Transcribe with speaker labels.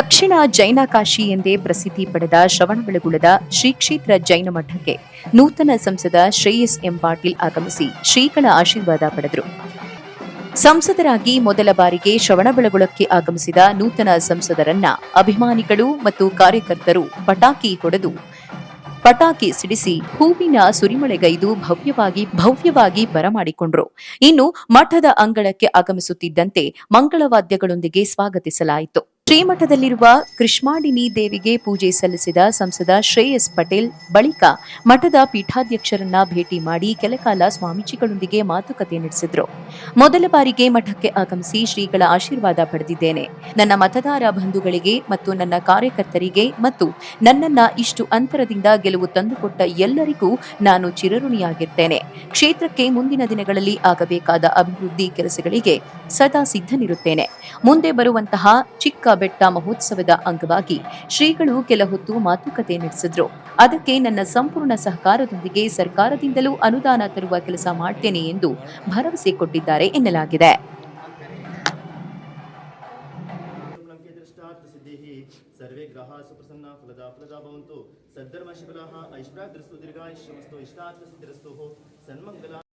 Speaker 1: ದಕ್ಷಿಣ ಜೈನ ಕಾಶಿ ಎಂದೇ ಪ್ರಸಿದ್ಧಿ ಪಡೆದ ಶ್ರವಣಬೆಳಗೊಳದ ಶ್ರೀ ಕ್ಷೇತ್ರ ಜೈನ ಮಠಕ್ಕೆ ನೂತನ ಸಂಸದ ಶ್ರೇಯಸ್ ಎಂ ಪಾಟೀಲ್ ಆಗಮಿಸಿ ಶ್ರೀಗಳ ಆಶೀರ್ವಾದ ಪಡೆದರು. ಸಂಸದರಾಗಿ ಮೊದಲ ಬಾರಿಗೆ ಶ್ರವಣಬೆಳಗೊಳಕ್ಕೆ ಆಗಮಿಸಿದ ನೂತನ ಸಂಸದರನ್ನ ಅಭಿಮಾನಿಗಳು ಮತ್ತು ಕಾರ್ಯಕರ್ತರು ಪಟಾಕಿ ಸಿಡಿಸಿ ಹೂವಿನ ಸುರಿಮಳೆಗೈದು ಭವ್ಯವಾಗಿ ಬರಮಾಡಿಕೊಂಡರು. ಇನ್ನು ಮಠದ ಅಂಗಳಕ್ಕೆ ಆಗಮಿಸುತ್ತಿದ್ದಂತೆ ಮಂಗಳವಾದ್ಯಗಳೊಂದಿಗೆ ಸ್ವಾಗತಿಸಲಾಯಿತು. ಶ್ರೀಮಠದಲ್ಲಿರುವ ಕೃಷ್ಮಾಂಡಿನಿ ದೇವಿಗೆ ಪೂಜೆ ಸಲ್ಲಿಸಿದ ಸಂಸದ ಶ್ರೇಯಸ್ ಪಟೇಲ್ ಬಳಿಕ ಮಠದ ಪೀಠಾಧ್ಯಕ್ಷರನ್ನ ಭೇಟಿ ಮಾಡಿ ಕೆಲಕಾಲ ಸ್ವಾಮೀಜಿಗಳೊಂದಿಗೆ ಮಾತುಕತೆ ನಡೆಸಿದ್ರು. ಮೊದಲ ಬಾರಿಗೆ ಮಠಕ್ಕೆ ಆಗಮಿಸಿ ಶ್ರೀಗಳ ಆಶೀರ್ವಾದ ಪಡೆದಿದ್ದೇನೆ. ನನ್ನ ಮತದಾರ ಬಂಧುಗಳಿಗೆ ಮತ್ತು ನನ್ನ ಕಾರ್ಯಕರ್ತರಿಗೆ ಮತ್ತು ನನ್ನನ್ನ ಇಷ್ಟು ಅಂತರದಿಂದ ಗೆಲುವು ತಂದುಕೊಟ್ಟ ಎಲ್ಲರಿಗೂ ನಾನು ಚಿರಋಣಿಯಾಗಿರ್ತೇನೆ. ಕ್ಷೇತ್ರಕ್ಕೆ ಮುಂದಿನ ದಿನಗಳಲ್ಲಿ ಆಗಬೇಕಾದ ಅಭಿವೃದ್ಧಿ ಕೆಲಸಗಳಿಗೆ ಸದಾ ಸಿದ್ಧನಿರುತ್ತೇನೆ. ಮುಂದೆ ಬರುವಂತಹ ಚಿಕ್ಕ ಬೆಟ್ಟ ಮಹೋತ್ಸವದ ಅಂಗವಾಗಿ ಶ್ರೀಗಳು ಕೆಲ ಹೊತ್ತು ಮಾತುಕತೆ ನಡೆಸಿದ್ರು. ಅದಕ್ಕೆ ನನ್ನ ಸಂಪೂರ್ಣ ಸಹಕಾರದೊಂದಿಗೆ ಸರ್ಕಾರದಿಂದಲೂ ಅನುದಾನ ತರುವ ಕೆಲಸ ಮಾಡ್ತೇನೆ ಎಂದು ಭರವಸೆ ಕೊಟ್ಟಿದ್ದಾರೆ ಎನ್ನಲಾಗಿದೆ.
Speaker 2: सर्वे ग्रहाः सुप्रसन्नाः फलदा भवन्तु सद्धर्मशुभलाः ऐश्वर्यदृष्टो दीर्घायुष्यमस्तु इष्टार्थसिद्धिरस्तु सन्मङ्गला